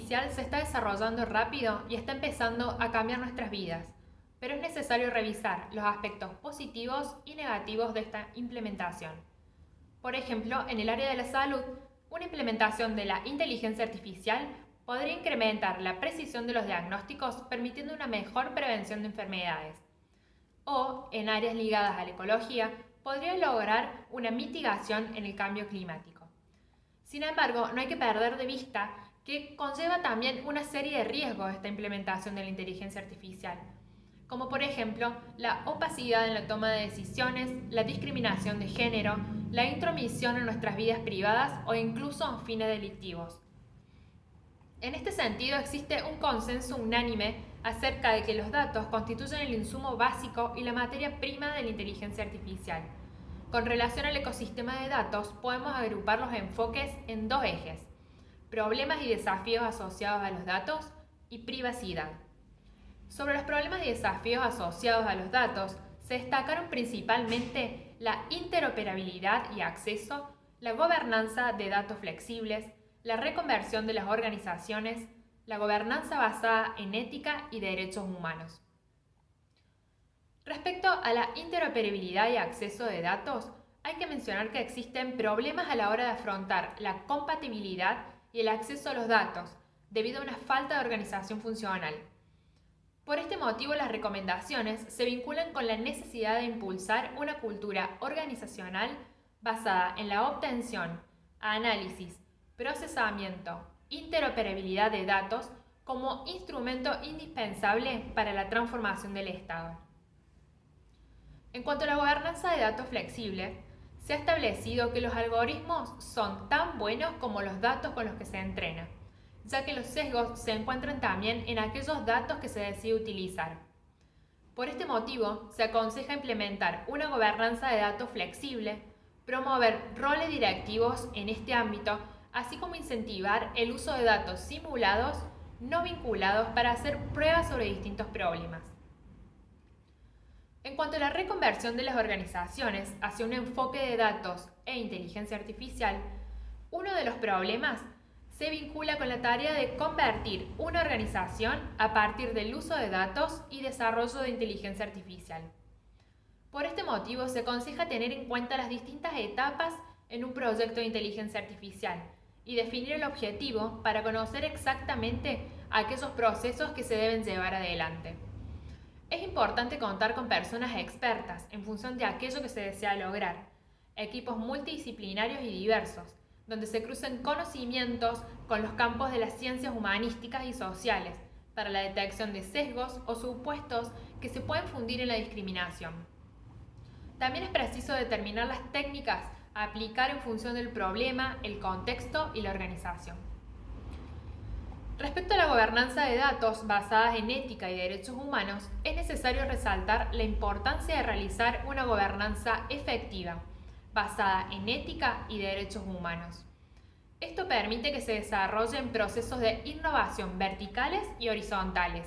artificial se está desarrollando rápido y está empezando a cambiar nuestras vidas, pero es necesario revisar los aspectos positivos y negativos de esta implementación. Por ejemplo, en el área de la salud, una implementación de la inteligencia artificial podría incrementar la precisión de los diagnósticos, permitiendo una mejor prevención de enfermedades. O, en áreas ligadas a la ecología, podría lograr una mitigación en el cambio climático. Sin embargo, no hay que perder de vista que conlleva también una serie de riesgos esta implementación de la inteligencia artificial, como por ejemplo la opacidad en la toma de decisiones, la discriminación de género, la intromisión en nuestras vidas privadas o incluso fines delictivos. En este sentido, existe un consenso unánime acerca de que los datos constituyen el insumo básico y la materia prima de la inteligencia artificial. Con relación al ecosistema de datos, podemos agrupar los enfoques en dos ejes: problemas y desafíos asociados a los datos y privacidad. Sobre los problemas y desafíos asociados a los datos, se destacaron principalmente la interoperabilidad y acceso, la gobernanza de datos flexibles, la reconversión de las organizaciones, la gobernanza basada en ética y derechos humanos. Respecto a la interoperabilidad y acceso de datos, hay que mencionar que existen problemas a la hora de afrontar la compatibilidad y el acceso a los datos, debido a una falta de organización funcional. Por este motivo, las recomendaciones se vinculan con la necesidad de impulsar una cultura organizacional basada en la obtención, análisis, procesamiento, interoperabilidad de datos como instrumento indispensable para la transformación del Estado. En cuanto a la gobernanza de datos flexible, se ha establecido que los algoritmos son tan buenos como los datos con los que se entrenan, ya que los sesgos se encuentran también en aquellos datos que se decide utilizar. Por este motivo, se aconseja implementar una gobernanza de datos flexible, promover roles directivos en este ámbito, así como incentivar el uso de datos simulados no vinculados para hacer pruebas sobre distintos problemas. En cuanto a la reconversión de las organizaciones hacia un enfoque de datos e inteligencia artificial, uno de los problemas se vincula con la tarea de convertir una organización a partir del uso de datos y desarrollo de inteligencia artificial. Por este motivo, se aconseja tener en cuenta las distintas etapas en un proyecto de inteligencia artificial y definir el objetivo para conocer exactamente aquellos procesos que se deben llevar adelante. Es importante contar con personas expertas en función de aquello que se desea lograr, equipos multidisciplinarios y diversos, donde se crucen conocimientos con los campos de las ciencias humanísticas y sociales para la detección de sesgos o supuestos que se pueden fundir en la discriminación. También es preciso determinar las técnicas a aplicar en función del problema, el contexto y la organización. Respecto a la gobernanza de datos basadas en ética y derechos humanos, es necesario resaltar la importancia de realizar una gobernanza efectiva, basada en ética y derechos humanos. Esto permite que se desarrollen procesos de innovación verticales y horizontales,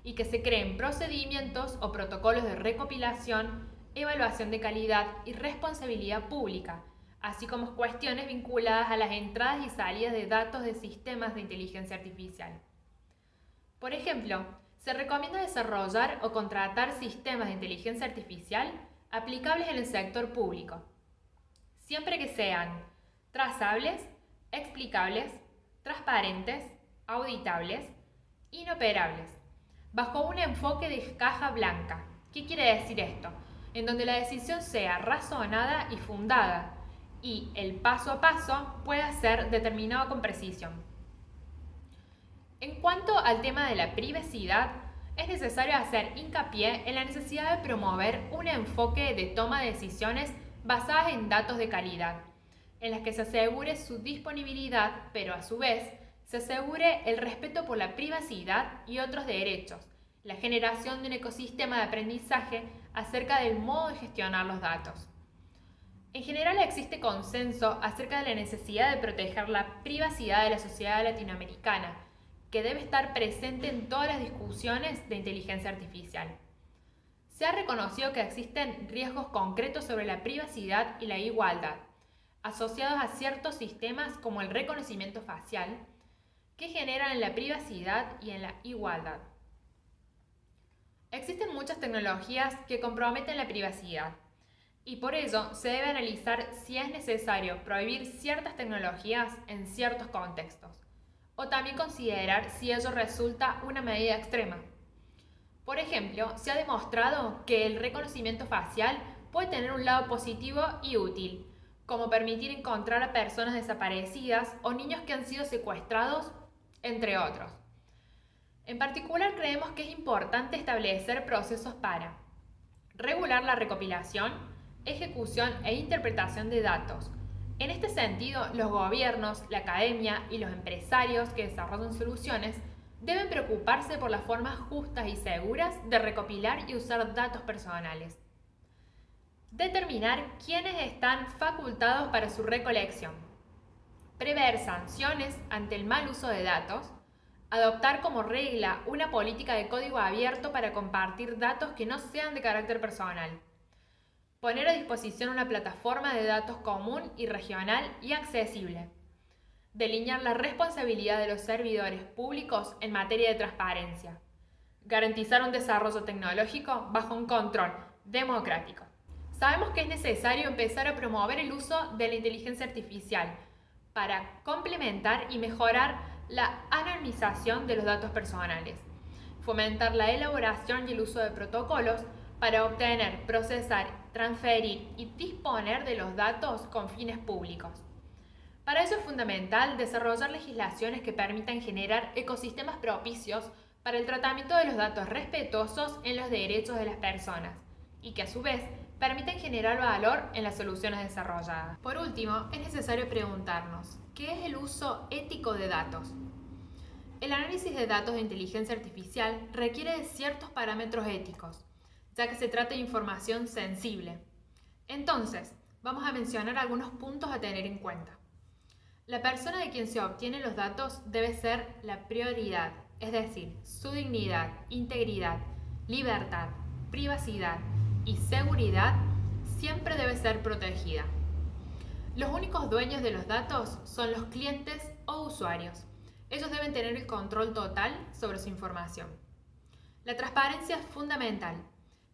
y que se creen procedimientos o protocolos de recopilación, evaluación de calidad y responsabilidad pública, así como cuestiones vinculadas a las entradas y salidas de datos de sistemas de inteligencia artificial. Por ejemplo, se recomienda desarrollar o contratar sistemas de inteligencia artificial aplicables en el sector público, siempre que sean trazables, explicables, transparentes, auditables, inoperables, bajo un enfoque de caja blanca. ¿Qué quiere decir esto? En donde la decisión sea razonada y fundada, y el paso a paso pueda ser determinado con precisión. En cuanto al tema de la privacidad, es necesario hacer hincapié en la necesidad de promover un enfoque de toma de decisiones basadas en datos de calidad, en las que se asegure su disponibilidad, pero a su vez se asegure el respeto por la privacidad y otros derechos, la generación de un ecosistema de aprendizaje acerca del modo de gestionar los datos. En general existe consenso acerca de la necesidad de proteger la privacidad de la sociedad latinoamericana, que debe estar presente en todas las discusiones de inteligencia artificial. Se ha reconocido que existen riesgos concretos sobre la privacidad y la igualdad, asociados a ciertos sistemas como el reconocimiento facial, que generan en la privacidad y en la igualdad. Existen muchas tecnologías que comprometen la privacidad y por ello se debe analizar si es necesario prohibir ciertas tecnologías en ciertos contextos o también considerar si ello resulta una medida extrema. Por ejemplo, se ha demostrado que el reconocimiento facial puede tener un lado positivo y útil, como permitir encontrar a personas desaparecidas o niños que han sido secuestrados, entre otros. En particular, creemos que es importante establecer procesos para regular la recopilación, ejecución e interpretación de datos. En este sentido, los gobiernos, la academia y los empresarios que desarrollan soluciones deben preocuparse por las formas justas y seguras de recopilar y usar datos personales. Determinar quiénes están facultados para su recolección. Prever sanciones ante el mal uso de datos. Adoptar como regla una política de código abierto para compartir datos que no sean de carácter personal. Poner a disposición una plataforma de datos común y regional y accesible. Delinear la responsabilidad de los servidores públicos en materia de transparencia. Garantizar un desarrollo tecnológico bajo un control democrático. Sabemos que es necesario empezar a promover el uso de la inteligencia artificial para complementar y mejorar la anonimización de los datos personales, fomentar la elaboración y el uso de protocolos para obtener, procesar, transferir y disponer de los datos con fines públicos. Para eso es fundamental desarrollar legislaciones que permitan generar ecosistemas propicios para el tratamiento de los datos respetuosos en los derechos de las personas y que a su vez permiten generar valor en las soluciones desarrolladas. Por último, es necesario preguntarnos, ¿qué es el uso ético de datos? El análisis de datos de inteligencia artificial requiere de ciertos parámetros éticos, ya que se trata de información sensible. Entonces, vamos a mencionar algunos puntos a tener en cuenta. La persona de quien se obtienen los datos debe ser la prioridad, es decir, su dignidad, integridad, libertad, privacidad y seguridad siempre debe ser protegida. Los únicos dueños de los datos son los clientes o usuarios. Ellos deben tener el control total sobre su información. La transparencia es fundamental.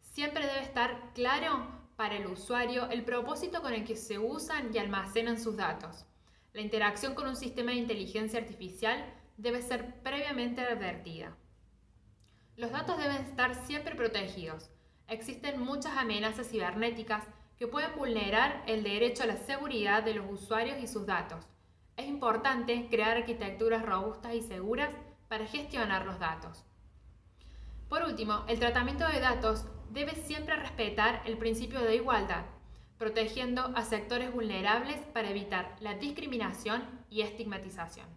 Siempre debe estar claro para el usuario el propósito con el que se usan y almacenan sus datos. La interacción con un sistema de inteligencia artificial debe ser previamente advertida. Los datos deben estar siempre protegidos. Existen muchas amenazas cibernéticas que pueden vulnerar el derecho a la seguridad de los usuarios y sus datos. Es importante crear arquitecturas robustas y seguras para gestionar los datos. Por último, el tratamiento de datos debe siempre respetar el principio de igualdad, protegiendo a sectores vulnerables para evitar la discriminación y estigmatización.